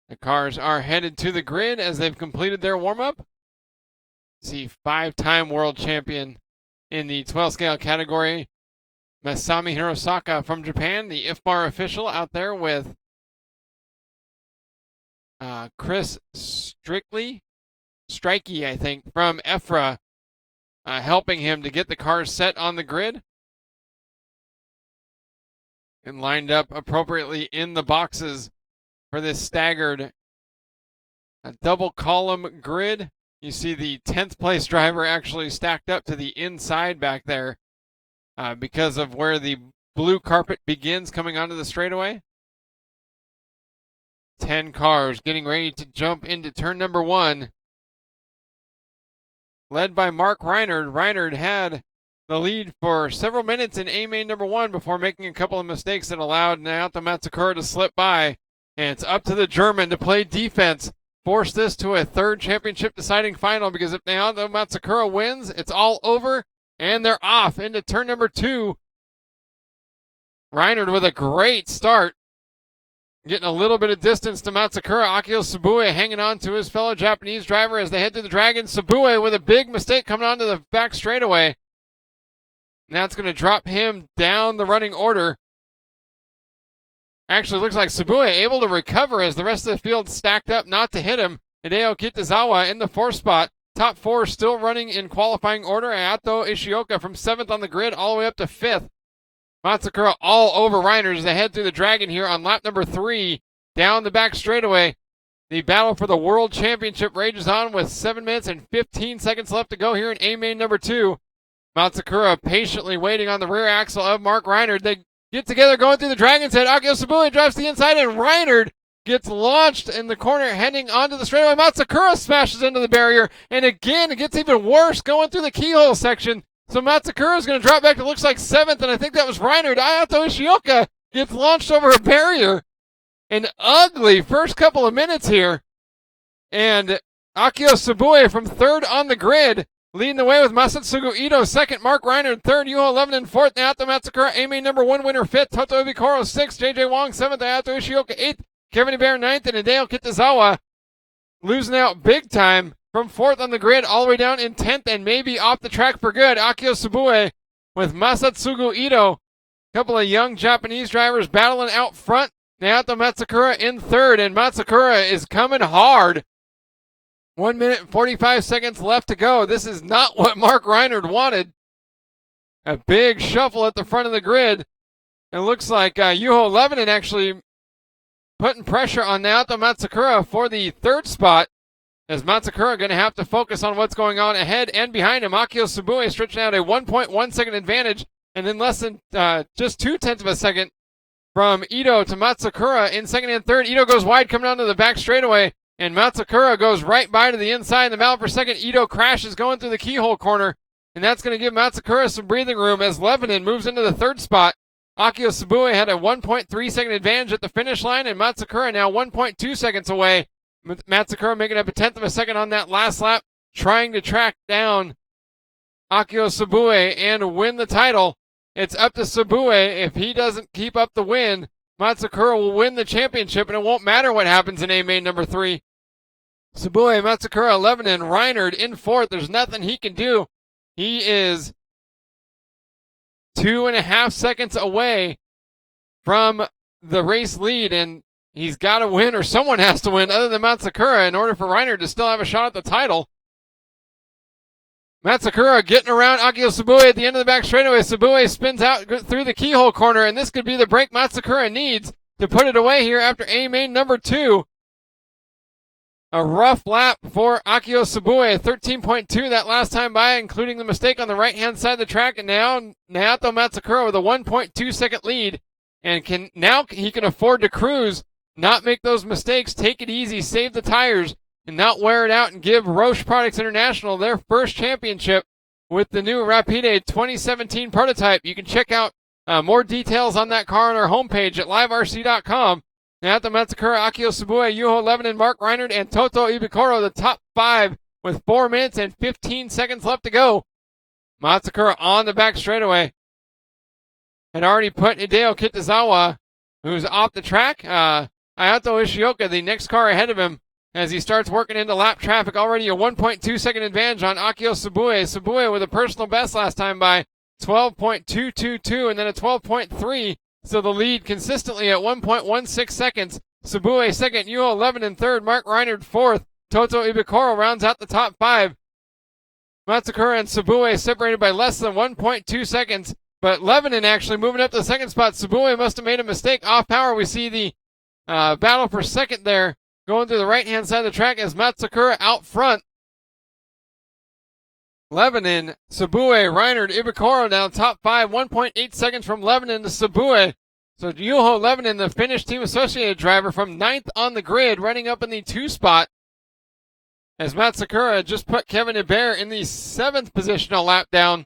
The cars are headed to the grid as they've completed their warm-up. See 5-time world champion in the 12 scale category, Masami Hirosaka from Japan, the IFMAR official, out there with Chris Strikey, I think, from EFRA, helping him to get the cars set on the grid and lined up appropriately in the boxes for this staggered double column grid. You see the 10th place driver actually stacked up to the inside back there because of where the blue carpet begins coming onto the straightaway. 10 cars getting ready to jump into turn number 1. Led by Mark Reinard. Reinard had the lead for several minutes in A-main number 1 before making a couple of mistakes that allowed Naoto Matsukura to slip by. And it's up to the German to play defense, force this to a third championship deciding final, because if Naoto Matsukura wins, it's all over, and they're off into turn number 2. Reinard with a great start, getting a little bit of distance to Matsukura. Akio Sabue hanging on to his fellow Japanese driver as they head to the Dragon. Sabue with a big mistake coming onto the back straightaway. Now it's going to drop him down the running order. Actually, looks like Sabue able to recover as the rest of the field stacked up not to hit him. Hideo Kitazawa in the 4th spot. Top 4 still running in qualifying order. Ayato Ishioka from 7th on the grid all the way up to 5th. Matsukura all over Reinard as they head through the Dragon here on lap number 3. Down the back straightaway. The battle for the World Championship rages on with 7 minutes and 15 seconds left to go here in A-main number 2. Matsukura patiently waiting on the rear axle of Mark Reinard. They get together going through the Dragon's Head. Akio Sabue drives to the inside and Reinard gets launched in the corner heading onto the straightaway. Matsukura smashes into the barrier, and again it gets even worse going through the keyhole section. So Matsukura is going to drop back to looks like 7th, and I think that was Reinard. Ayato Ishioka gets launched over a barrier. An ugly first couple of minutes here. And Akio Sabue from 3rd on the grid, leading the way with Masatsugu Ito 2nd, Mark Reinard 3rd, Yuho 11 and 4th, Naoto Matsukura, A-main number 1 winner 5th, Toto Ibikoro 6th, JJ Wong 7th, Ayato Ishioka 8th, Kevin Hebert 9th, and Hideo Kitazawa losing out big time from 4th on the grid all the way down in 10th and maybe off the track for good. Akio Sabue with Masatsugu Ito. A couple of young Japanese drivers battling out front. Naoto Matsukura in 3rd, and Matsukura is coming hard. 1 minute and 45 seconds left to go. This is not what Mark Reinard wanted. A big shuffle at the front of the grid. It looks like Yuho Lebanon actually putting pressure on Naoto Matsukura for the 3rd spot, as Matsukura going to have to focus on what's going on ahead and behind him. Akio Sabue stretching out a 1.1 second advantage, and then less than just 0.2 of a second from Ito to Matsukura in 2nd and 3rd. Ito goes wide coming onto the back straightaway, and Matsukura goes right by to the inside in the battle for 2nd. Ito crashes going through the keyhole corner, and that's going to give Matsukura some breathing room as Lebanon moves into the 3rd spot. Akio Sabue had a 1.3 second advantage at the finish line, and Matsukura now 1.2 seconds away. Matsukura making up 0.1 of a second on that last lap, trying to track down Akio Sabue and win the title. It's up to Sabue. If he doesn't keep up the win, Matsukura will win the championship, and it won't matter what happens in A-main number 3. Sabue, Matsukura, 11, and Reinard in 4th. There's nothing he can do. He is 2.5 seconds away from the race lead, and he's got to win, or someone has to win other than Matsukura in order for Reinard to still have a shot at the title. Matsukura getting around Akio Sabue at the end of the back straightaway. Sabue spins out through the keyhole corner, and this could be the break Matsukura needs to put it away here after A-main number 2. A rough lap for Akio Sabue, 13.2 that last time by, including the mistake on the right-hand side of the track, and now Naoto Matsukura with a 1.2 second lead, and he can afford to cruise, not make those mistakes, take it easy, save the tires, and not wear it out, and give Roche Products International their first championship with the new Rapide 2017 prototype. You can check out more details on that car on our homepage at liverc.com. Naoto Matsukura, Akio Sabue, Yuho Lebanon, Mark Reinard, and Toto Ibikoro, the top 5 with 4 minutes and 15 seconds left to go. Matsukura on the back straightaway had already put Hideo Kitazawa, who's off the track, Ayato Ishioka, the next car ahead of him, as he starts working into lap traffic. Already a 1.2 second advantage on Akio Tsubue. Tsubue with a personal best last time by 12.222 and then a 12.3. So the lead consistently at 1.16 seconds. Tsubue second, Yuho Lebanon third, Mark Reinert fourth. Toto Ibikoro rounds out the top five. Matsukura and Tsubue separated by less than 1.2 seconds. But Lebanon actually moving up to the second spot. Tsubue must have made a mistake. Off power, we see the battle for second there going through the right-hand side of the track as Matsukura out front. Lebanon, Tsubue, Reinert, Ibikoro down top five. 1.8 seconds from Lebanon to Tsubue. So Yuho Lebanon, the Finnish Team Associated driver, from 9th on the grid, running up in the 2 spot. As Matsukura just put Kevin Hebert in the 7th position a lap down.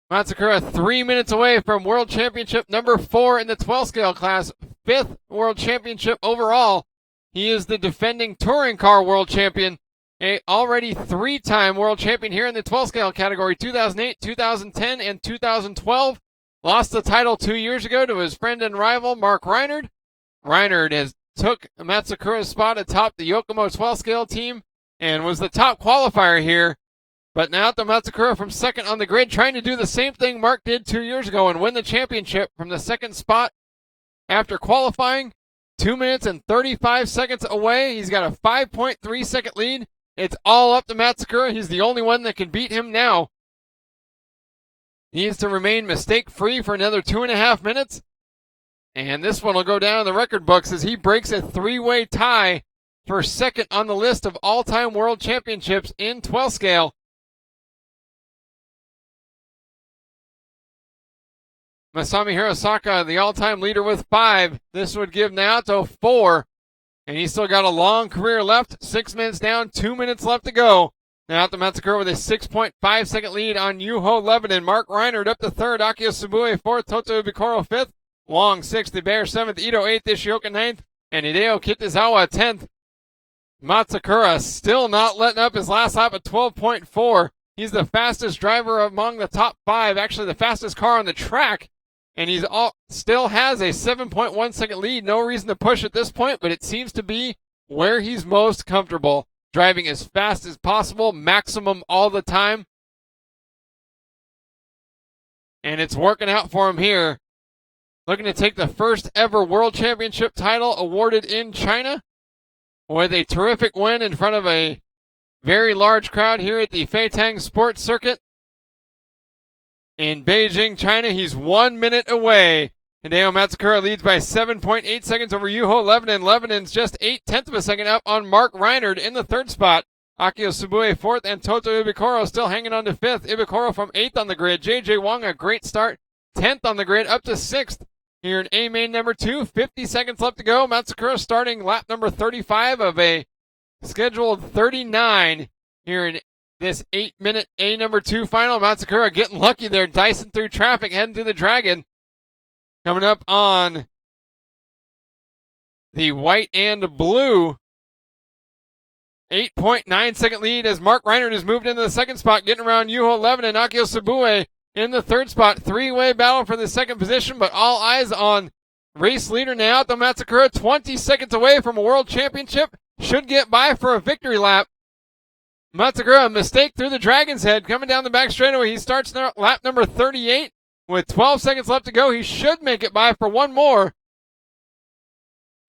Matsukura 3 minutes away from World Championship number 4 in the 12 scale class, 5th World Championship overall. He is the defending touring car World Champion, a already 3-time World Champion here in the 12 scale category, 2008, 2010, and 2012. Lost the title 2 years ago to his friend and rival, Mark Reinert. Reinert has took Matsukura's spot atop the Yokomo 12 scale team and was the top qualifier here. But now to Matsukura from second on the grid, trying to do the same thing Mark did 2 years ago and win the championship from the second spot after qualifying. 2 minutes and 35 seconds away. He's got a 5.3 second lead. It's all up to Matsukura. He's the only one that can beat him now. He needs to remain mistake-free for another 2.5 minutes. And this one will go down in the record books as he breaks a 3-way tie for second on the list of all-time world championships in 12 scale. Masami Hirosaka, the all-time leader with 5. This would give Naoto 4. And he's still got a long career left. 6 minutes down, 2 minutes left to go. Naoto Matsukura with a 6.5 second lead on Yuho Lebanon. Mark Reinert up to third. Akio Tsubue fourth. Toto Ibikoro fifth. Long sixth. Bear seventh. Ito 8th. Ishioka 9th. And Hideo Kitazawa 10th. Matsukura still not letting up his last lap at 12.4. He's the fastest driver among the top 5. Actually, the fastest car on the track. And he's still has a 7.1 second lead. No reason to push at this point, but it seems to be where he's most comfortable. Driving as fast as possible, maximum all the time. And it's working out for him here. Looking to take the first ever World Championship title awarded in China with a terrific win in front of a very large crowd here at the Feitang Sports Circuit. In Beijing, China, he's 1 minute away. Hideo Matsukura leads by 7.8 seconds over Yuho Lebanon. Lebanon's just 0.8 of a second up on Mark Reinert in the 3rd spot. Akio Tsubue 4th and Toto Ibikoro still hanging on to 5th. Ibikoro from 8th on the grid. JJ Wong, a great start. 10th on the grid up to 6th. Here in A main number 2, 50 seconds left to go. Matsukura starting lap number 35 of a scheduled 39 here in this 8-minute A number 2 final. Matsukura getting lucky there, dicing through traffic, heading through the Dragon. Coming up on the white and blue. 8.9 second lead as Mark Reinert has moved into the 2nd spot, getting around Yuho Lebanon and Akio Tsubue in the 3rd spot. 3-way battle for the 2nd position, but all eyes on race leader Naoto Matsukura, 20 seconds away from a world championship. Should get by for a victory lap. Matsukura, a mistake through the Dragon's Head, coming down the back straightaway. He starts lap number 38 with 12 seconds left to go. He should make it by for one more.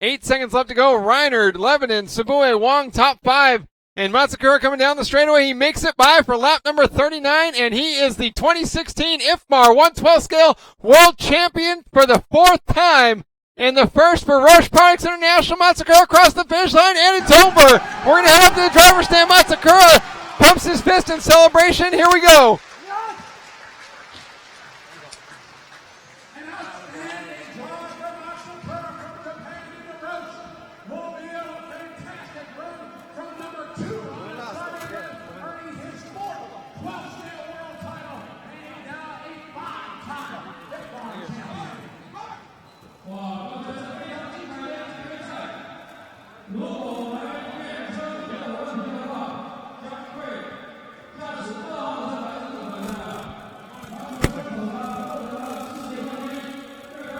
8 seconds left to go. Reinert, Lebanon, Tsubue, Wong, top 5. And Matsukura coming down the straightaway. He makes it by for lap number 39, and he is the 2016 IFMAR 112 scale world champion for the 4th time. And the first for Roche Products International. Matsukura across the finish line, and it's over. We're going to head up to the driver's stand. Matsukura pumps his fist in celebration. Here we go.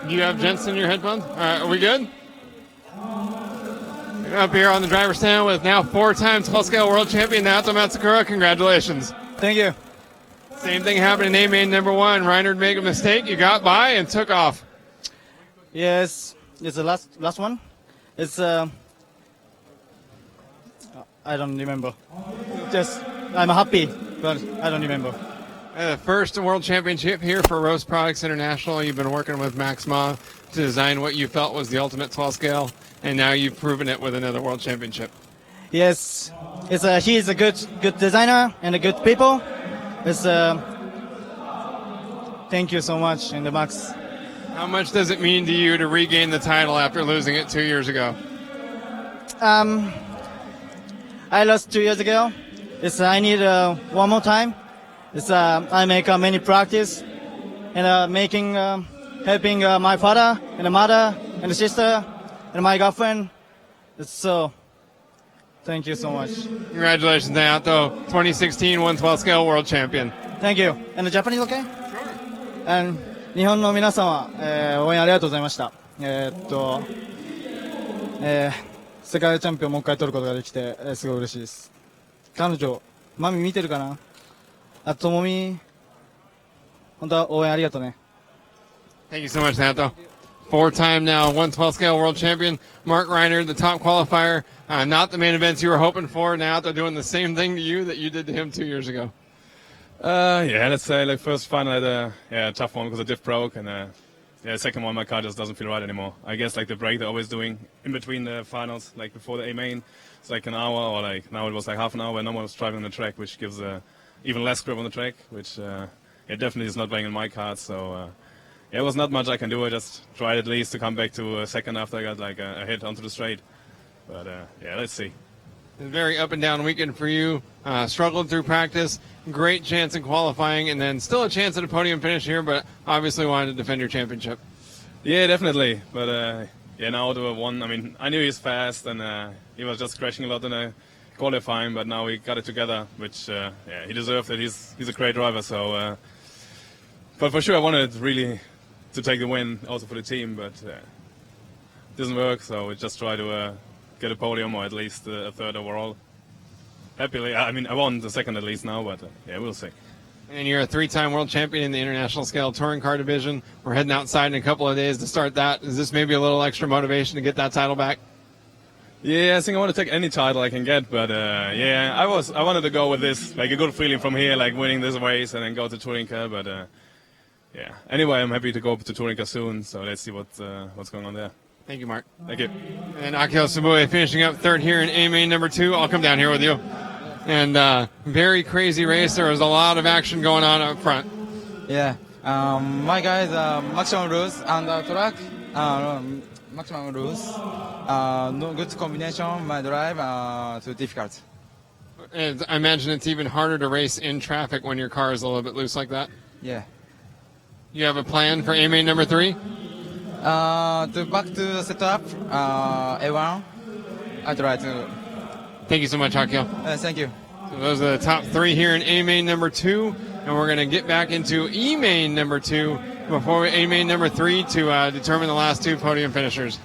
You have Jensen in your headphones? All right, are we good? Up here on the driver's stand with now 4-time 12-scale world champion Naoto Matsukura. Congratulations. Thank you. Same thing happened in A main number 1. Reinhard made a mistake. You got by and took off. Yes, it's the last one. It's I don't remember. Just I'm happy, but I don't remember. The first world championship here for Roast Products International. You've been working with Max Ma to design what you felt was the ultimate 12 scale, and now you've proven it with another world championship. Yes, he is a good designer and a good people. It's thank you so much, and the Max. How much does it mean to you to regain the title after losing it 2 years ago? I lost 2 years ago. I need one more time. I make many practice and helping my father and mother and sister and my girlfriend. So thank you so much. Congratulations, Naoto, 2016 112 scale world champion. Thank you. And the Japanese okay? And 日本の皆様、応援ありがとうございました。世界チャンピオンもう一回取ることができて、すごい嬉しいです。彼女、マミ見てるかな？あともみ、本当応援ありがとうね。Thank you so much, Naoto. 4-time now 112 scale world champion Mark Reinhard, the top qualifier. Not the main events you were hoping for. Naoto doing the same thing to you that you did to him 2 years ago. Yeah, let's say like first final I had a tough one because the diff broke, and second one my car just doesn't feel right anymore. I guess like the break they're always doing in between the finals, like before the A main, it's like an hour, or like now it was like half an hour, and no one was driving on the track, which gives even less grip on the track, which it definitely is not playing in my card. So it was not much I can do. I just tried at least to come back to a second after I got like a hit onto the straight. But yeah, let's see. A very up and down weekend for you. Struggled through practice, great chance in qualifying, and then still a chance at a podium finish here, but obviously wanted to defend your championship. Yeah, definitely. But yeah, now to one. I mean, I knew he's fast, and he was just crashing a lot in the qualifying, but now we got it together, which yeah, he deserved it. He's a great driver. So, but for sure, I wanted really to take the win also for the team, but it doesn't work. So we just try to get a podium or at least a third overall. Happily, I mean, I won the second at least now, but yeah, we'll see. And you're a 3-time world champion in the international scale touring car division. We're heading outside in a couple of days to start that. Is this maybe a little extra motivation to get that title back? Yeah, I think I want to take any title I can get, but yeah, I wanted to go with this, like a good feeling from here, like winning this race and then go to touring car, but yeah. Anyway, I'm happy to go to touring car soon, so let's see what's going on there. Thank you, Mark. Thank you. And Akio Sabue finishing up third here in A main number 2. I'll come down here with you. And very crazy race. There was a lot of action going on up front. Yeah. My guys, maximum rules on the track. Maximum rules. No good combination. My drive too difficult. And I imagine it's even harder to race in traffic when your car is a little bit loose like that. Yeah. You have a plan for A main number 3? To back to set up A1. I try to. Thank you so much, Akio. Thank you. So those are the top 3 here in A main number 2, and we're going to get back into E main number 2 before A main number 3 to determine the last 2 podium finishers.